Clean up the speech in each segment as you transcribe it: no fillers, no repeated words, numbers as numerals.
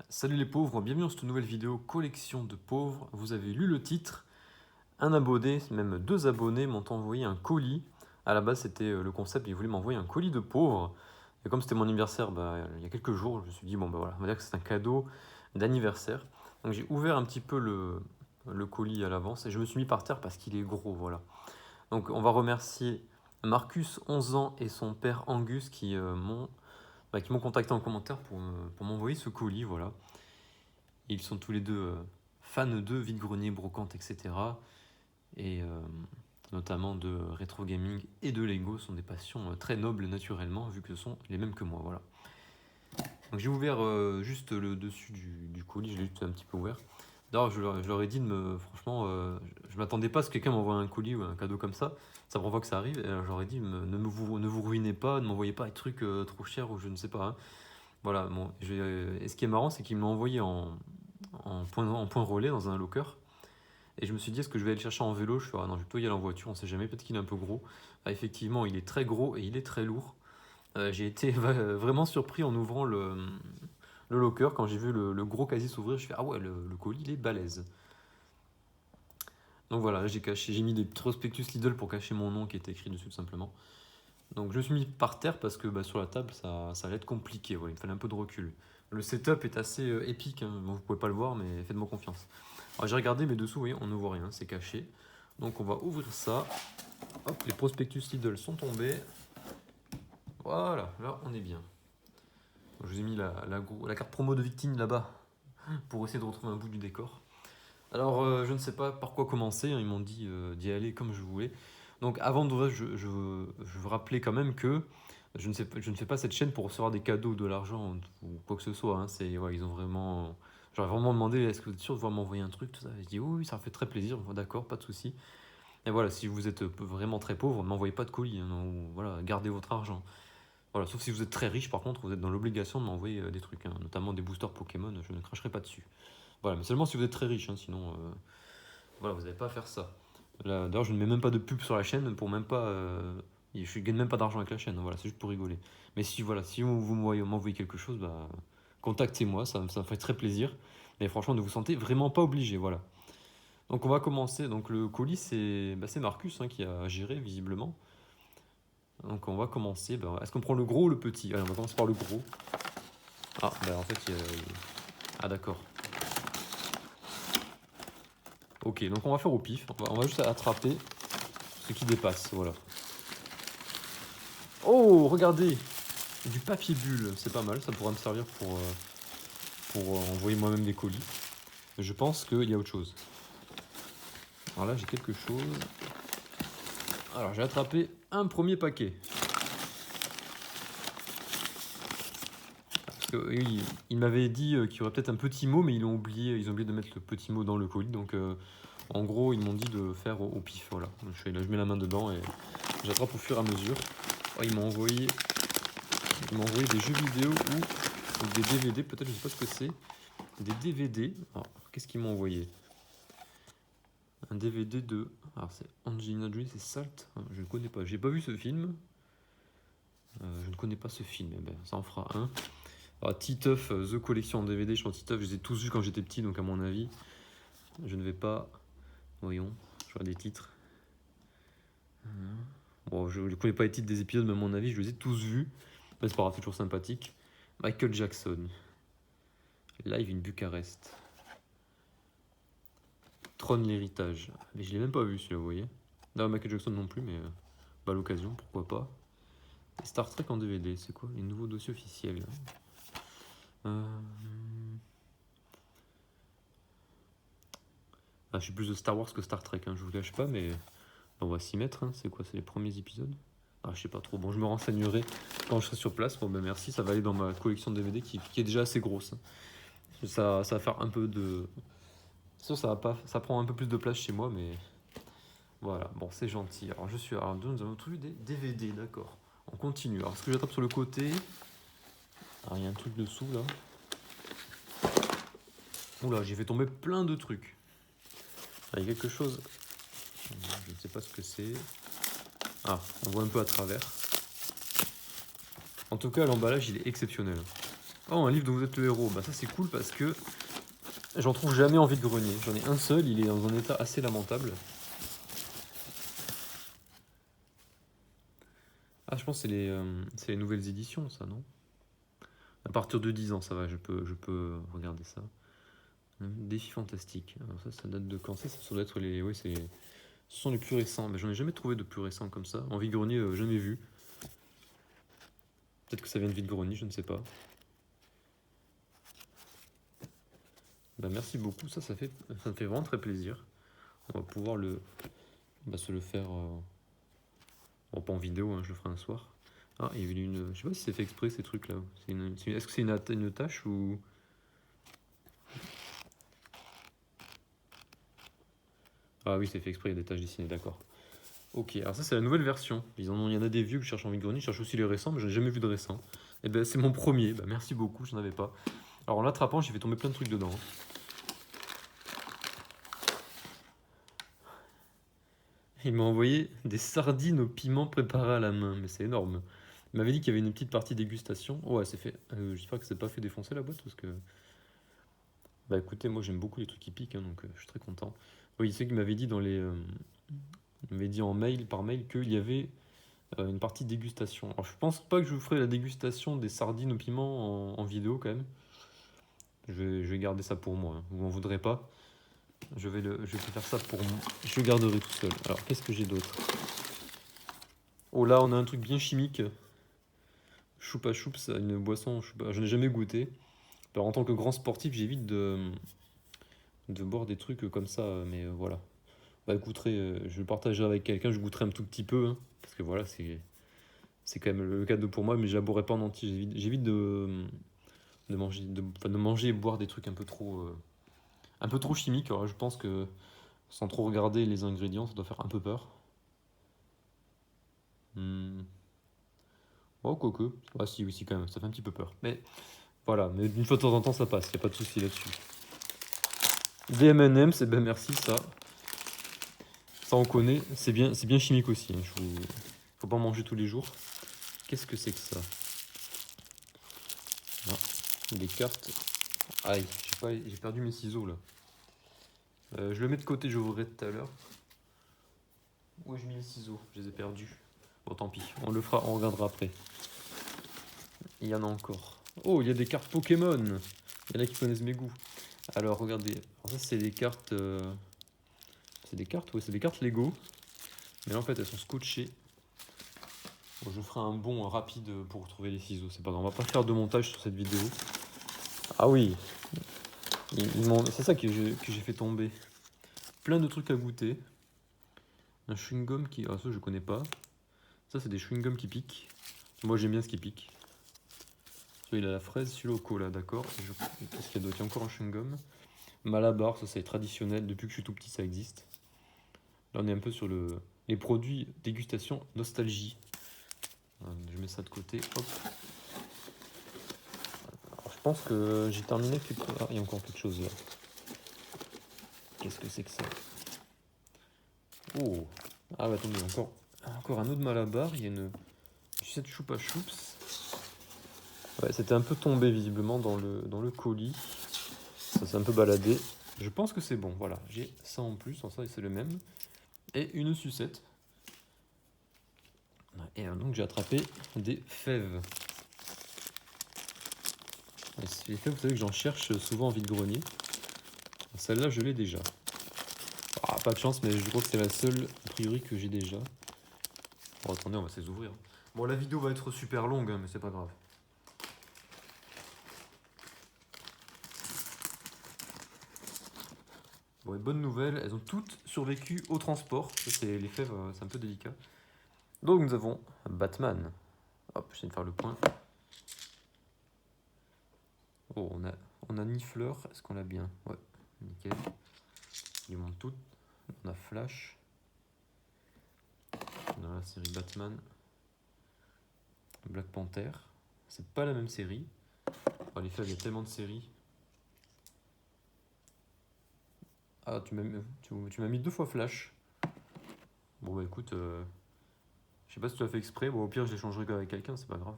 Salut les pauvres, bienvenue dans cette nouvelle vidéo collection de pauvres. Vous avez lu le titre, un abonné, même deux abonnés m'ont envoyé un colis. À la base c'était le concept, ils voulaient m'envoyer un colis de pauvres. Et comme c'était mon anniversaire il y a quelques jours, je me suis dit bon voilà, on va dire que c'est un cadeau d'anniversaire. Donc j'ai ouvert un petit peu le colis à l'avance et je me suis mis par terre parce qu'il est gros, voilà. Donc on va remercier Marcus, 11 ans, et son père Angus qui m'ont contacté en commentaire pour m'envoyer ce colis, voilà. Ils sont tous les deux fans de vide-grenier, brocante, etc. Et notamment de rétro gaming et de Lego, sont des passions très nobles naturellement, vu que ce sont les mêmes que moi, voilà. Donc j'ai ouvert juste le dessus du colis, je l'ai juste un petit peu ouvert. D'ailleurs, je leur ai dit de me. Franchement, je m'attendais pas à ce que quelqu'un m'envoie un colis ou un cadeau comme ça. Ça prend pas que ça arrive. Et alors, je leur ai dit ne vous ruinez pas, ne m'envoyez pas des trucs trop chers ou je ne sais pas, hein. Voilà, bon, et ce qui est marrant, c'est qu'ils me l'ont envoyé en point relais dans un locker. Et je me suis dit, est-ce que je vais aller le chercher en vélo? Je fais, ah non, je vais plutôt y aller en voiture, on sait jamais, peut-être qu'il est un peu gros. Ah, effectivement, il est très gros et il est très lourd. J'ai été vraiment surpris en ouvrant le locker. Quand j'ai vu le gros casier s'ouvrir, je fais, ah ouais, le colis, il est balèze. Donc voilà, j'ai mis des prospectus Lidl pour cacher mon nom qui était écrit dessus tout simplement. Donc je me suis mis par terre parce que sur la table, ça allait être compliqué. Ouais, il me fallait un peu de recul. Le setup est assez épique, hein. Bon, vous pouvez pas le voir, mais faites-moi confiance. Alors j'ai regardé, mais dessous, vous voyez, on ne voit rien, c'est caché. Donc on va ouvrir ça. Hop, les prospectus Lidl sont tombés. Voilà, là on est bien. Je vous ai mis la carte promo de Victime là-bas pour essayer de retrouver un bout du décor. Alors je ne sais pas par quoi commencer, hein. Ils m'ont dit d'y aller comme je voulais. Donc avant d'ouvrir, je veux rappeler quand même que je ne fais pas cette chaîne pour recevoir des cadeaux, de l'argent ou quoi que ce soit, hein. Ils ont vraiment. J'aurais vraiment demandé, est-ce que vous êtes sûr de vouloir m'envoyer un truc, tout ça. Je dis oui, oui, ça me fait très plaisir. D'accord, pas de souci. Et voilà, si vous êtes vraiment très pauvre, ne m'envoyez pas de colis, hein, ou, voilà, gardez votre argent. Voilà, sauf si vous êtes très riche, par contre, vous êtes dans l'obligation de m'envoyer des trucs, hein, notamment des boosters Pokémon, je ne cracherai pas dessus. Voilà, mais seulement si vous êtes très riche, hein, sinon, voilà, vous n'avez pas à faire ça. D'ailleurs, je ne mets même pas de pub sur la chaîne pour même pas. Je gagne même pas d'argent avec la chaîne, voilà, c'est juste pour rigoler. Mais si, voilà, si vous m'envoyez quelque chose, contactez-moi, ça me fait très plaisir. Mais franchement, ne vous sentez vraiment pas obligé, voilà. Donc on va commencer. Donc le colis, c'est Marcus, hein, qui a géré visiblement. Donc on va commencer. Est-ce qu'on prend le gros ou le petit? Allez, on va commencer par le gros. Ah, en fait, ah d'accord. Ok, donc on va faire au pif. On va juste attraper ce qui dépasse, voilà. Oh, regardez, du papier bulle, c'est pas mal, ça pourra me servir pour envoyer moi-même des colis. Mais je pense qu'il y a autre chose. Alors là, j'ai quelque chose. Alors, j'ai attrapé un premier paquet. Parce que oui, il m'avait dit qu'il y aurait peut-être un petit mot, mais ils ont oublié de mettre le petit mot dans le colis. Donc, en gros, ils m'ont dit de faire au pif. Voilà. Donc, je mets la main dedans et j'attrape au fur et à mesure. Oh, ils m'ont envoyé des jeux vidéo ou des DVD, peut-être, je sais pas ce que c'est. Des DVD. Alors, qu'est-ce qu'ils m'ont envoyé? Un DVD de. Alors, c'est Angelina Jolie, c'est Salt. Je ne connais pas. J'ai pas vu ce film. Je ne connais pas ce film. Eh ben, ça en fera un. Alors, Titeuf, The Collection en DVD. Je pense Titeuf, je les ai tous vus quand j'étais petit, donc à mon avis, je ne vais pas. Voyons, je vois des titres. Bon, je ne connais pas les titres des épisodes, mais à mon avis, je les ai tous vus. Mais c'est pas grave, c'est toujours sympathique. Michael Jackson. Live in Bucarest. Tron l'héritage. Mais je l'ai même pas vu celui-là, vous voyez. Non, Michael Jackson non plus, mais à l'occasion, pourquoi pas. Et Star Trek en DVD, c'est quoi les nouveaux dossiers officiels? Je suis plus de Star Wars que Star Trek, hein, je vous cache pas, mais on va s'y mettre, hein. C'est quoi? C'est les premiers épisodes? Je sais pas trop. Bon, je me renseignerai quand je serai sur place. Bon, merci, ça va aller dans ma collection de DVD qui est déjà assez grosse, hein. Ça va faire un peu de. C'est sûr, ça prend un peu plus de place chez moi, mais voilà. Bon, c'est gentil. Alors, nous avons trouvé des DVD, d'accord. On continue. Alors, ce que j'attrape sur le côté. Alors, il y a un truc dessous là. Oula, j'ai fait tomber plein de trucs. Il y a quelque chose. Je ne sais pas ce que c'est. Ah, on voit un peu à travers. En tout cas, l'emballage, il est exceptionnel. Oh, un livre dont vous êtes le héros. Bah ça c'est cool parce que j'en trouve jamais en vide-grenier. J'en ai un seul, il est dans un état assez lamentable. Ah, je pense que c'est les nouvelles éditions, ça, non? À partir de 10 ans, ça va, je peux regarder ça. Défi fantastique. Alors ça date de quand? Ça doit être les... Oui, ce sont les plus récents. Mais j'en ai jamais trouvé de plus récents comme ça. En vide-grenier, jamais vu. Peut-être que ça vient de vide-grenier, je ne sais pas. Bah, merci beaucoup, ça me fait vraiment très plaisir. On va pouvoir se le faire... Bon, pas en vidéo, hein, je le ferai un soir. Ah, il y avait une... Je sais pas si c'est fait exprès ces trucs là. Est-ce que c'est une tâche ou... Ah oui, c'est fait exprès, il y a des tâches dessinées, d'accord. Ok, alors ça c'est la nouvelle version. Il y en a des vieux que je cherche en vide-grenier, je cherche aussi les récents, mais j'en ai jamais vu de récents. Et ben c'est mon premier, bah, merci beaucoup, j'en avais pas. Alors en l'attrapant, j'ai fait tomber plein de trucs dedans, hein. Il m'a envoyé des sardines au piment préparées à la main, mais c'est énorme. Il m'avait dit qu'il y avait une petite partie dégustation. Oh, ouais, c'est fait. J'espère que c'est pas fait défoncer la boîte parce que. Bah écoutez, moi j'aime beaucoup les trucs qui piquent, hein, donc je suis très content. Oui, c'est qu'il m'avait dit dans les. Il m'avait dit par mail, qu'il y avait une partie dégustation. Alors je pense pas que je vous ferai la dégustation des sardines au piment en vidéo quand même. Je vais garder ça pour moi, hein. Vous m'en voudrez pas. Je vais faire ça pour moi. Je garderai tout seul. Alors qu'est-ce que j'ai d'autre? Oh là, on a un truc bien chimique. Choupa Choups, une boisson, je n'ai jamais goûté. Alors, en tant que grand sportif, j'évite de boire des trucs comme ça, mais voilà. Bah, écouterai, je le partagerai avec quelqu'un, je goûterai un tout petit peu, hein, parce que voilà, c'est quand même le cadeau pour moi, mais je ne pas en entier. J'évite de manger et boire des trucs un peu trop chimiques. Alors, je pense que sans trop regarder les ingrédients, ça doit faire un peu peur. Hmm. Oh, quoique. Ah, si, oui, si, quand même, ça fait un petit peu peur. Mais voilà, mais une fois de temps en temps, ça passe, y a pas de souci là-dessus. Des M&M's, eh ben merci, ça on connaît, c'est bien chimique aussi, hein, faut pas en manger tous les jours. Qu'est-ce que c'est que ça? Ah, des cartes. Aïe, j'ai perdu mes ciseaux là. Je le mets de côté, je ouvrirai tout à l'heure. Où ai-je mis les ciseaux? Je les ai perdus. Bon, tant pis, on le fera, on regardera après. Il y en a encore. Oh, il y a des cartes Pokémon. Il y en a qui connaissent mes goûts. Alors regardez, alors ça c'est des cartes. C'est des cartes, ouais, c'est des cartes Lego. Mais là en fait elles sont scotchées. Bon, je ferai un bond rapide pour trouver les ciseaux, c'est pas grave. On va pas faire de montage sur cette vidéo. Ah oui, c'est ça que j'ai fait tomber. Plein de trucs à goûter. Un chewing-gum qui... Ah ça je connais pas. Ça c'est des chewing-gums qui piquent. Moi j'aime bien ce qui pique. Il a la fraise, celui-là au cola, d'accord. Qu'est-ce qu'il y a d'autre? Il y a encore un chewing-gum. Malabar, ça c'est traditionnel. Depuis que je suis tout petit ça existe. Là on est un peu sur les produits dégustation nostalgie. Je mets ça de côté, hop. Alors, je pense que j'ai terminé. Ah, il y a encore quelque chose là. Qu'est-ce que c'est que ça? Oh. Ah bah attendez, encore un autre Malabar. Il y a une sucette Choupa Choups. Ouais, c'était un peu tombé visiblement dans le colis. Ça s'est un peu baladé. Je pense que c'est bon, voilà. J'ai ça en plus, en ça c'est le même. Et une sucette. Et donc j'ai attrapé des fèves. Les fèves, vous savez que j'en cherche souvent en vide-grenier. Celle-là, je l'ai déjà. Ah, pas de chance, mais je crois que c'est la seule, a priori, que j'ai déjà. Bon, attendez, on va se les ouvrir. Bon, la vidéo va être super longue, hein, mais c'est pas grave. Bon, et bonne nouvelle, elles ont toutes survécu au transport. Ça, c'est les fèves, c'est un peu délicat. Donc, nous avons Batman. Hop, j'essaie de faire le point. Oh, on a Nifleur. Est-ce qu'on l'a bien? Ouais, nickel. Ils montent toutes. On a Flash. Dans la série Batman. Black Panther. C'est pas la même série. Oh, les fèves, il y a tellement de séries. Ah, tu m'as mis 2 fois Flash. Bon, bah écoute, je sais pas si tu as fait exprès. Bon, au pire, je l'échangerai avec quelqu'un, c'est pas grave.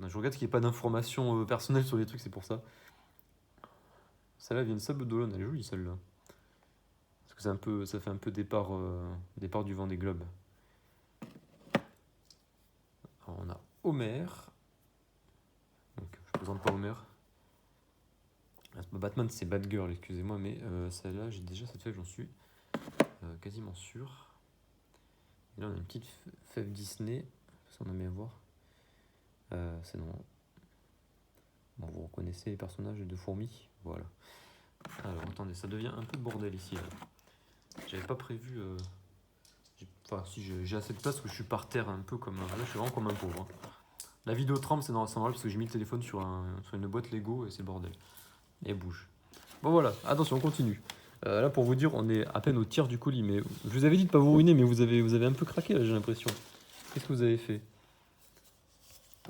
Je regarde qu'il n'y ait pas d'informations personnelles sur les trucs, c'est pour ça. Celle-là vient de Sable d'Olonne, elle est jolie celle-là. Parce que ça fait un peu départ du Vendée Globe. Alors, on a Homer. Donc, je présente pas Homer. Batman, c'est Batgirl, excusez-moi, mais celle-là, j'ai déjà cette feuille, j'en suis quasiment sûr. Et là, on a une petite fève Disney, si on a mis à voir. C'est non. Bon, vous reconnaissez les personnages de Fourmis, voilà. Alors, attendez, ça devient un peu le bordel ici. Là. J'avais pas prévu. Enfin, si j'ai assez de place parce que je suis par terre un peu comme. Là, je suis vraiment comme un pauvre. Hein. La vidéo tremble, c'est normal parce que j'ai mis le téléphone sur une boîte Lego et c'est le bordel. Et elle bouge. Bon, voilà, attention, on continue. Là, pour vous dire, on est à peine au tiers du colis. Mais je vous avais dit de pas vous ruiner, mais vous avez un peu craqué là, j'ai l'impression. Qu'est-ce que vous avez fait?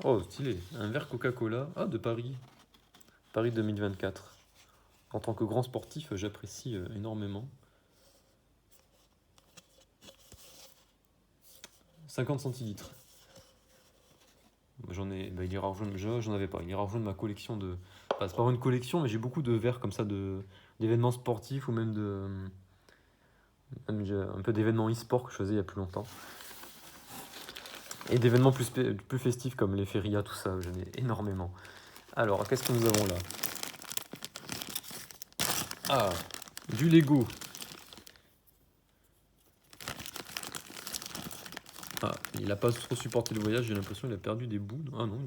Oh, stylé. Un verre Coca-Cola. Ah, de Paris. Paris 2024. En tant que grand sportif, j'apprécie énormément. 50 centilitres. J'en ai, bah, il est rare jaune, j'en avais pas. Il est rare jaune de ma collection de. Enfin, c'est pas une collection, mais j'ai beaucoup de verres comme ça d'événements sportifs ou même un peu d'événements e-sport que je faisais il y a plus longtemps. Et d'événements plus festifs comme les férias, tout ça, j'en ai énormément. Alors, qu'est-ce que nous avons là? Ah, du Lego. Ah, il a pas trop supporté le voyage, j'ai l'impression qu'il a perdu des bouts. Ah non,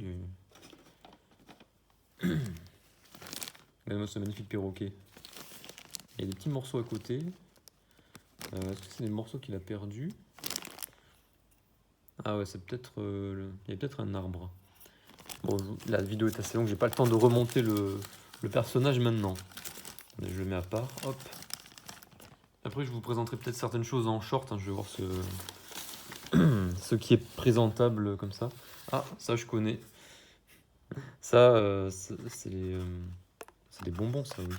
regardez-moi ce magnifique perroquet. Il y a des petits morceaux à côté. Est-ce que c'est des morceaux qu'il a perdus? Ah ouais, c'est peut-être. Il y a peut-être un arbre. Bon, la vidéo est assez longue, j'ai pas le temps de remonter le personnage maintenant. Je le mets à part, hop. Après, je vous présenterai peut-être certaines choses en short, hein, je vais voir ce qui est présentable comme ça. Ah, ça je connais. Ça, c'est des bonbons, ça, oui.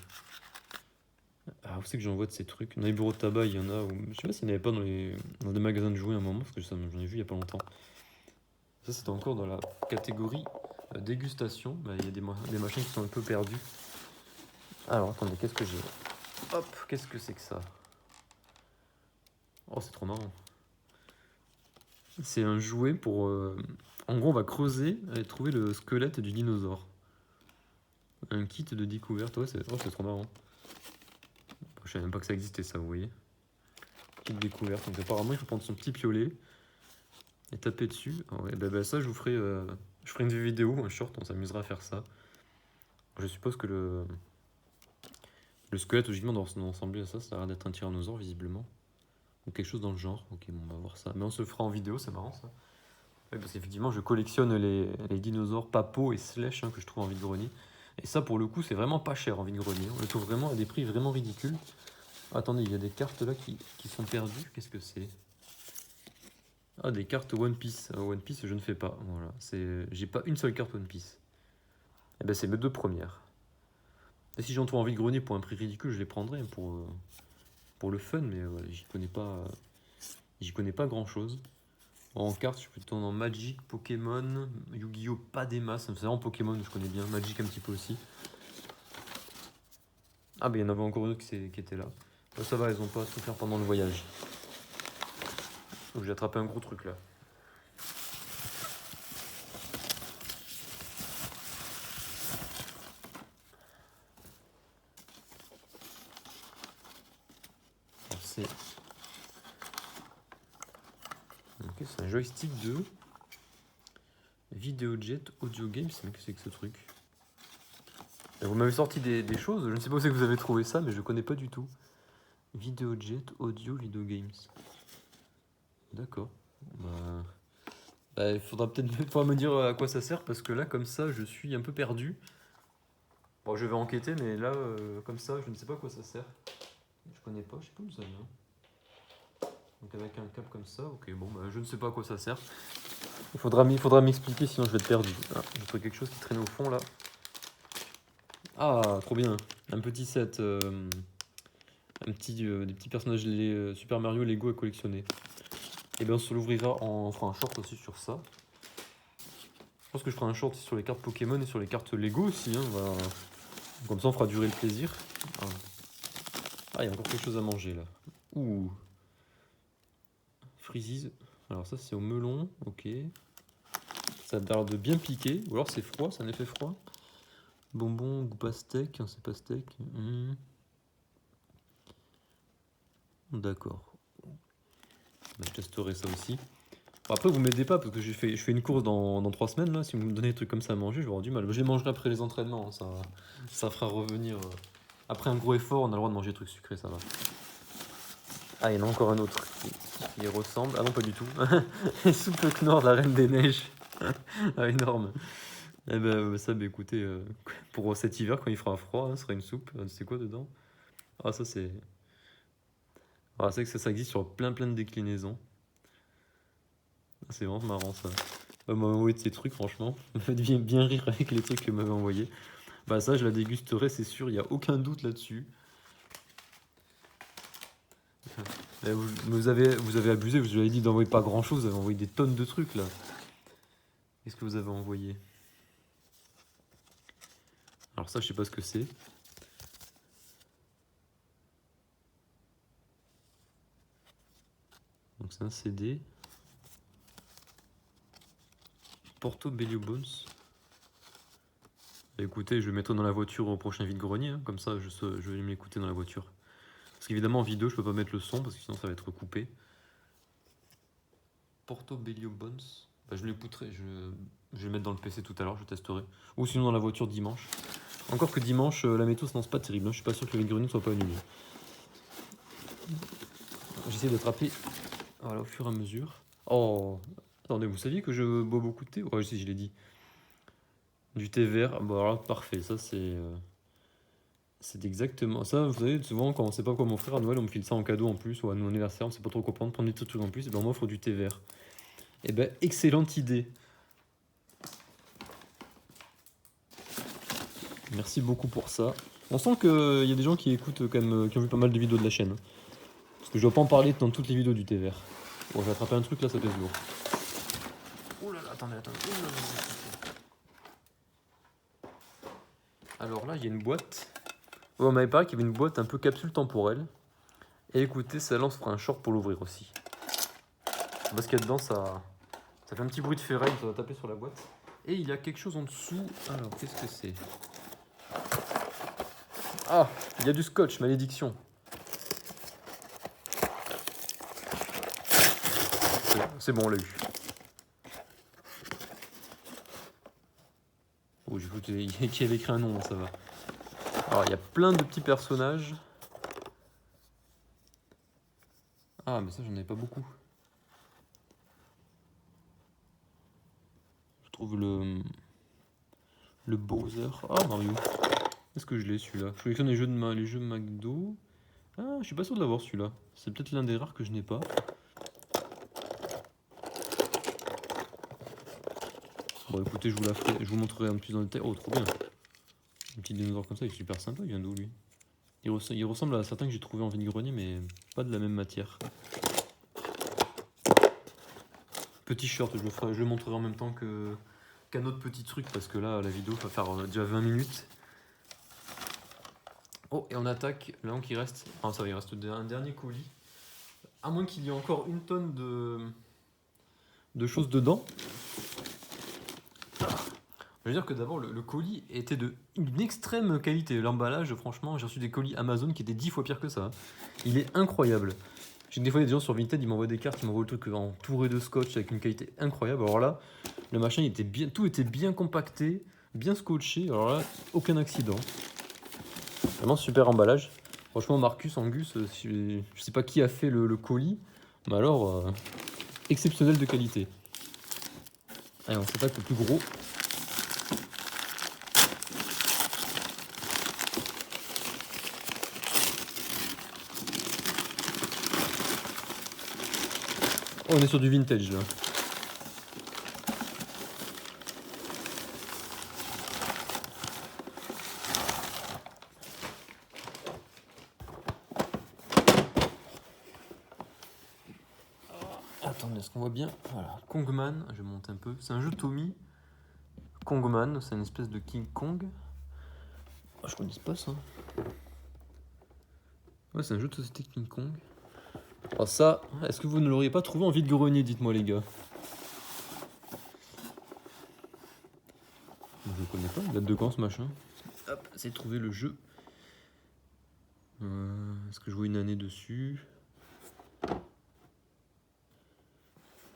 Ah, où c'est que j'en vois de ces trucs? Dans les bureaux de tabac, il y en a. Je sais pas s'il n'y en avait pas dans des magasins de jouets à un moment, parce que j'en ai vu il y a pas longtemps. Ça, c'était encore dans la catégorie dégustation. Bah, il y a des machins qui sont un peu perdus. Alors, attendez, qu'est-ce que j'ai? Hop, qu'est-ce que c'est que ça? Oh, c'est trop marrant. C'est un jouet pour. En gros, on va creuser et trouver le squelette du dinosaure. Un kit de découverte. Ouais, c'est trop marrant. Je savais même pas que ça existait, ça, vous voyez. Kit de découverte. Donc, apparemment, il faut prendre son petit piolet et taper dessus. Ah ouais, bah, ça, je ferai une vidéo, un short, on s'amusera à faire ça. Je suppose que le squelette, logiquement, doit ressembler à ça. Ça a l'air d'être un tyrannosaure, visiblement. Ou quelque chose dans le genre. Ok, bon, on va voir ça. Mais on se le fera en vidéo, c'est marrant ça. Oui, parce qu'effectivement, je collectionne les dinosaures Papo et Slash que je trouve en vide-grenier. Et ça, pour le coup, c'est vraiment pas cher en vide-grenier. On le trouve vraiment à des prix vraiment ridicules. Attendez, il y a des cartes là qui sont perdues. Qu'est-ce que c'est? Ah, des cartes One Piece. One Piece, je ne fais pas. Voilà, j'ai pas une seule carte One Piece. Et ben, c'est mes deux premières. Et si j'en trouve en vide-grenier pour un prix ridicule, je les prendrai pour le fun, mais voilà, j'y connais pas grand-chose. En cartes, je suis plutôt dans Magic, Pokémon, Yu-Gi-Oh! Pas des masses, c'est vraiment Pokémon, je connais bien, Magic un petit peu aussi. Ah, bah il y en avait encore une autre qui était là. Ça va, elles ont pas souffert pendant le voyage. Donc j'ai attrapé un gros truc là. C'est un joystick de VideoJet Audio Games, mais qu'est-ce que c'est que ce truc? Vous m'avez sorti des choses, je ne sais pas où c'est que vous avez trouvé ça, mais je connais pas du tout. VideoJet Audio Video Games. D'accord. Il faudra peut-être pas me dire à quoi ça sert, parce que là, comme ça, je suis un peu perdu. Bon, je vais enquêter, mais là, comme ça, je ne sais pas à quoi ça sert. Je connais pas, je sais pas où ça vient. Donc avec un câble comme ça, ok, bon, je ne sais pas à quoi ça sert. Il faudra m'expliquer, sinon je vais être perdu. Ah, j'ai trouvé quelque chose qui traînait au fond là. Ah, trop bien. Un petit set. Des petits personnages Super Mario Lego à collectionner. Et bien on se l'ouvrira on fera un short aussi sur ça. pense que je ferai un short sur les cartes Pokémon et sur les cartes Lego aussi. Hein, comme ça, on fera durer le plaisir. Ah, il y a encore quelque chose à manger là. Ouh. Freezies. Alors ça, c'est au melon. Ok. Ça a l'air de bien piquer. Ou alors c'est froid, c'est un effet froid. Bonbon, goût pastèque. C'est pastèque. D'accord. Je testerai ça aussi. Bon, après, vous m'aidez pas parce que je fais une course dans 3 semaines. Là. Si vous me donnez des trucs comme ça à manger, je vais avoir du mal. Je les mangerai après les entraînements. Hein, ça fera revenir. Après un gros effort, on a le droit de manger des trucs sucrés, ça va. Ah, il y en a encore un autre qui y ressemble. Ah non, pas du tout. Soupe Knorr, la reine des neiges. Ah, énorme. Eh ben, ça, écoutez, pour cet hiver, quand il fera froid, ce sera une soupe. C'est quoi dedans? Ah, ça, c'est. Ah, c'est que ça existe sur plein de déclinaisons. Ah, c'est vraiment marrant, ça. Bah, m'a envoyé de ces trucs, franchement. Ça me fait bien rire avec les trucs que m'avait envoyé. Bah, ça, je la dégusterai, c'est sûr, il n'y a aucun doute là-dessus. Vous avez abusé, vous avez dit d'envoyer pas grand chose, vous avez envoyé des tonnes de trucs là. Qu'est-ce que vous avez envoyé? Alors ça, je sais pas ce que c'est. Donc c'est un CD. Portobello Bones. Écoutez, je le mettrai dans la voiture au prochain vide-grenier, hein. Comme ça je vais m'écouter dans la voiture. Parce qu'évidemment en vidéo je peux pas mettre le son parce que sinon ça va être coupé. Portobello Bones. Bah, je l'écouterai, je vais le mettre dans le PC tout à l'heure, je testerai. Ou sinon dans la voiture dimanche. Encore que dimanche, la météo se lance pas terrible, hein. Je suis pas sûr que le vide-grenier soit pas annulé. J'essaie d'attraper voilà, au fur et à mesure. Oh, attendez, vous saviez que je bois beaucoup de thé? Ouais, si, je l'ai dit. Du thé vert, bon alors parfait, ça c'est exactement ça. Vous savez, souvent quand on sait pas quoi m'offrir à Noël, on me file ça en cadeau en plus, ou à mon anniversaire, on sait pas trop quoi prendre des trucs en plus, et ben on m'offre du thé vert. Et ben excellente idée. Merci beaucoup pour ça. On sent qu'il y a des gens qui écoutent quand même, qui ont vu pas mal de vidéos de la chaîne. Hein. Parce que je dois pas en parler dans toutes les vidéos du thé vert. Bon, j'ai attrapé un truc là, ça pèse lourd. Ouh là là, attendez. Alors là, il y a une boîte. Ouais, on m'avait parlé qu'il y avait une boîte un peu capsule temporelle. Et écoutez, ça lance fera un short pour l'ouvrir aussi. Parce qu'il y a dedans, ça fait un petit bruit de ferraille, ça va taper sur la boîte. Et il y a quelque chose en dessous. Alors, qu'est-ce que c'est? Ah, il y a du scotch, malédiction. C'est bon, on l'a eu. Oh, j'ai cru qu'il y avait écrit un nom, ça va. Alors, il y a plein de petits personnages. Ah, mais ça, j'en avais pas beaucoup. Je trouve le Bowser. Ah, Mario. Est-ce que je l'ai celui-là? Je collectionne les jeux McDo. Ah, je suis pas sûr de l'avoir celui-là. C'est peut-être l'un des rares que je n'ai pas. Bon, écoutez, je vous montrerai un petit dans le détail. Oh, trop bien. Un petit dinosaure comme ça, il est super sympa. Il vient d'où lui? Il ressemble à certains que j'ai trouvé en vide-grenier, mais pas de la même matière. Petit short, je le montrerai en même temps qu'un autre petit truc, parce que là, la vidéo va faire déjà 20 minutes. Oh, et on attaque, là, qui reste... Ah, ça va, il reste un dernier colis. À moins qu'il y ait encore une tonne de choses dedans. Je veux dire que d'abord, le colis était d'une extrême qualité. L'emballage, franchement, j'ai reçu des colis Amazon qui étaient 10 fois pire que ça. Il est incroyable. J'ai des fois des gens sur Vinted, ils m'envoient des cartes, ils m'envoient le truc entouré de scotch avec une qualité incroyable. Alors là, le machin, tout était bien compacté, bien scotché. Alors là, aucun accident. Vraiment super emballage. Franchement, Marcus, Angus, je sais pas qui a fait le colis, mais alors, exceptionnel de qualité. Allez, on s'attaque au plus gros. Oh, on est sur du vintage là. Attendez, est-ce qu'on voit bien? Voilà, Kongman, je monte un peu. C'est un jeu Tommy. Kongman, c'est une espèce de King Kong. Ah, je connais pas ça. Ouais, c'est un jeu de société King Kong. Alors ça, est-ce que vous ne l'auriez pas trouvé en vide-grenier, dites-moi les gars? Je connais pas, il date de quand ce machin? Hop, essayez de trouver le jeu. Est-ce que je vois une année dessus?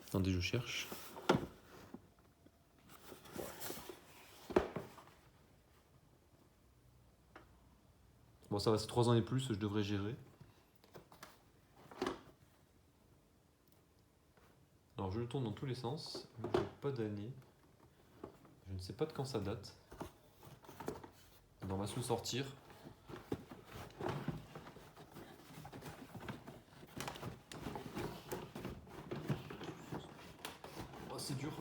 Attendez, je cherche. Bon, ça va, c'est 3 ans et plus, je devrais gérer. Alors, je le tourne dans tous les sens. Je n'ai pas d'année. Je ne sais pas de quand ça date. On va se le sortir. Oh, c'est dur.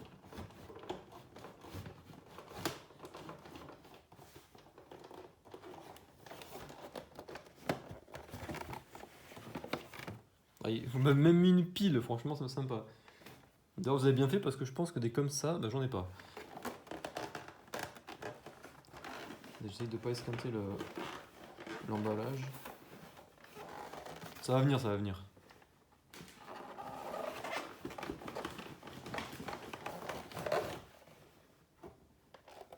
Vous m'avez même mis une pile, franchement, c'est sympa. D'ailleurs, vous avez bien fait parce que je pense que des comme ça, bah, j'en ai pas. J'essaye de pas esquinter l'emballage. Ça va venir, ça va venir.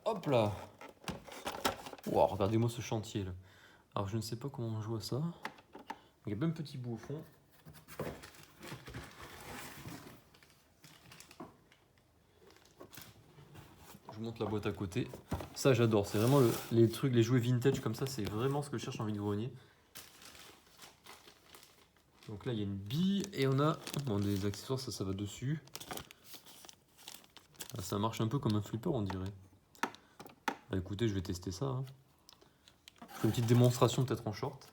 Hop là. Wow, regardez-moi ce chantier là. Alors je ne sais pas comment on joue à ça. Il y a plein de petits bouts au fond. Je monte la boîte à côté. Ça j'adore, c'est vraiment les trucs, les jouets vintage comme ça, c'est vraiment ce que je cherche en vide-grenier. Donc là il y a une bille et on a bon, des accessoires, ça va dessus. Ah, ça marche un peu comme un flipper on dirait. Bah, écoutez, je vais tester ça. Hein. Je fais une petite démonstration peut-être en short.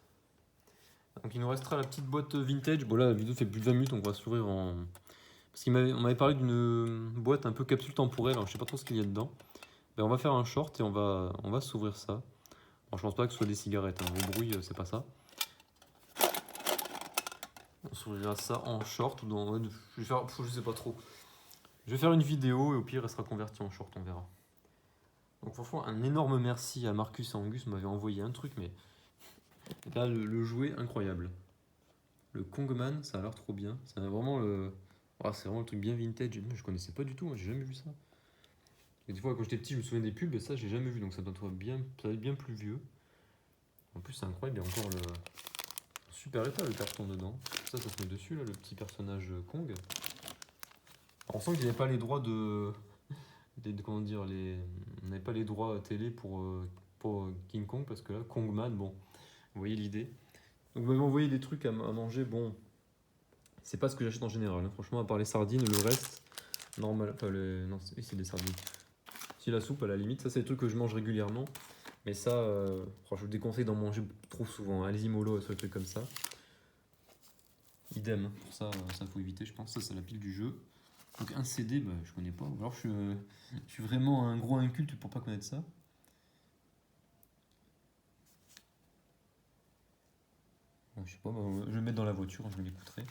Donc il nous restera la petite boîte vintage. Bon là la vidéo fait plus de 20 minutes, on va s'ouvrir en... Parce qu'on m'avait parlé d'une boîte un peu capsule temporelle, alors je sais pas trop ce qu'il y a dedans. Ben, on va faire un short et on va s'ouvrir ça. Bon, je pense pas que ce soit des cigarettes, hein. Au bruit c'est pas ça. On s'ouvrira ça en short ou dans... Je sais pas trop. Je vais faire une vidéo et au pire elle sera convertie en short, on verra. Donc franchement un énorme merci à Marcus et Angus, m'avait envoyé un truc mais... Là le jouet incroyable. Le Kongman, ça a l'air trop bien. C'est vraiment le... Oh, c'est vraiment le truc bien vintage. Je connaissais pas du tout, hein, j'ai jamais vu ça. Et des fois, quand j'étais petit, je me souviens des pubs, et ça, j'ai jamais vu. Donc ça doit être bien plus vieux. En plus, c'est incroyable. Il y a encore le super état, le carton dedans. Ça se met dessus, là, le petit personnage Kong. Alors, on sent qu'ils n'avaient pas les droits comment dire, on n'avait pas les droits télé pour King Kong, parce que là, Kongman, bon, vous voyez l'idée. Donc, vous m'avez envoyé des trucs à manger, bon. C'est pas ce que j'achète en général. Hein. Franchement, à part les sardines, le reste, normal. Enfin, non, c'est des sardines. Si la soupe, à la limite, ça, c'est des trucs que je mange régulièrement. Mais ça, je vous déconseille d'en manger trop souvent. Allez-y, mollo, des trucs comme ça. Idem, pour ça, ça faut éviter, je pense. Ça, c'est la pile du jeu. Donc, un CD, bah, je connais pas. Alors, je suis vraiment un gros inculte pour pas connaître ça. Bon, je sais pas, bah, je vais le mettre dans la voiture, je l'écouterai.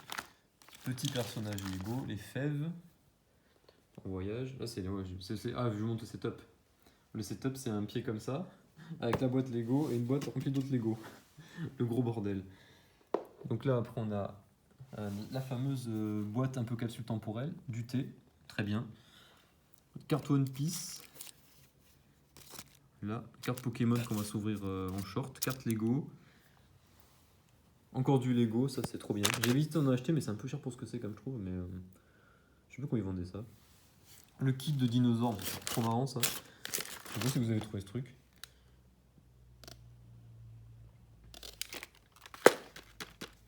Petit personnage Lego, les fèves. En voyage. Là, ah, je vous montre le setup. Le setup, c'est un pied comme ça, avec la boîte Lego et une boîte remplie d'autres Lego. Le gros bordel. Donc là, après, on a la fameuse boîte un peu capsule temporelle, du thé, très bien. Carte One Piece. Là, carte Pokémon qu'on va s'ouvrir en short. Carte Lego. Encore du Lego, ça c'est trop bien. J'ai visité en acheter, mais c'est un peu cher pour ce que c'est, comme je trouve. Mais je sais pas comment ils vendaient ça. Le kit de dinosaures, c'est trop marrant ça. Je sais pas si vous avez trouvé ce truc.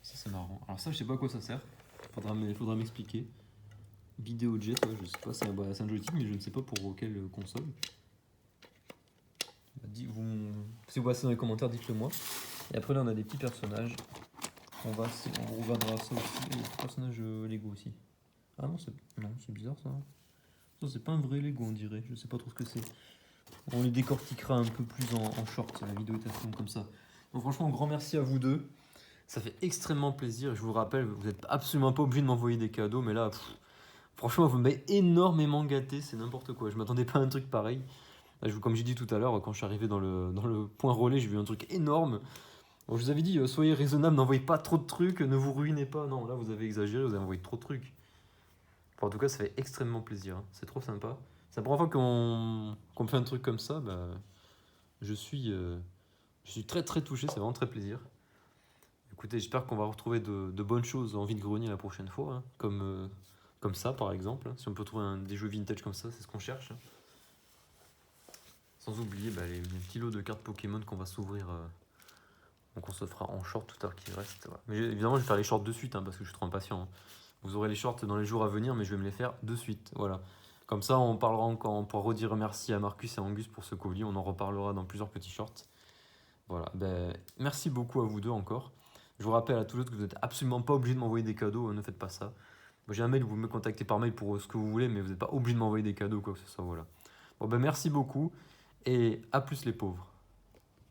Ça c'est marrant. Alors ça je sais pas à quoi ça sert. Faudra m'expliquer. Vidéo jet, ouais, je sais pas, c'est un joystick mais je ne sais pas pour quelle console. Si vous passez dans les commentaires, dites-le moi. Et après là on a des petits personnages. On regardera ça aussi. Il y a des personnages Lego aussi. Ah non, c'est bizarre ça. Ça c'est pas un vrai Lego on dirait, je sais pas trop ce que c'est. On les décortiquera un peu plus en short, la vidéo est assez longue comme ça. Donc franchement, grand merci à vous deux. Ça fait extrêmement plaisir. Je vous rappelle, vous n'êtes absolument pas obligé de m'envoyer des cadeaux, mais là, franchement, vous m'avez énormément gâté, c'est n'importe quoi. Je m'attendais pas à un truc pareil. Là, comme j'ai dit tout à l'heure, quand je suis arrivé dans le point relais, j'ai vu un truc énorme. Bon, je vous avais dit, soyez raisonnable, n'envoyez pas trop de trucs, ne vous ruinez pas. Non, là, vous avez exagéré, vous avez envoyé trop de trucs. Enfin, en tout cas, ça fait extrêmement plaisir, hein. C'est trop sympa. C'est la première fois qu'on me fait un truc comme ça. Bah, je suis, euh, je suis très très touché, c'est vraiment très plaisir. Écoutez, j'espère qu'on va retrouver de bonnes choses en vide-grenier la prochaine fois, hein, comme ça par exemple, hein. Si on peut trouver des jeux vintage comme ça, c'est ce qu'on cherche, hein. Sans oublier les petits lots de cartes Pokémon qu'on va s'ouvrir. Donc on se fera en short tout à l'heure qu'il reste. Voilà. Mais évidemment, je vais faire les shorts de suite, hein, parce que je suis trop impatient, hein. Vous aurez les shorts dans les jours à venir, mais je vais me les faire de suite. Voilà. Comme ça, on parlera encore, on pourra redire merci à Marcus et Angus pour ce colis. On en reparlera dans plusieurs petits shorts. Voilà. Ben, merci beaucoup à vous deux encore. Je vous rappelle à tous les autres que vous n'êtes absolument pas obligés de m'envoyer des cadeaux, hein, ne faites pas ça. Moi, j'ai un mail, vous me contactez par mail pour ce que vous voulez, mais vous n'êtes pas obligés de m'envoyer des cadeaux ou quoi que ce soit. Voilà. Bon, ben merci beaucoup et à plus les pauvres.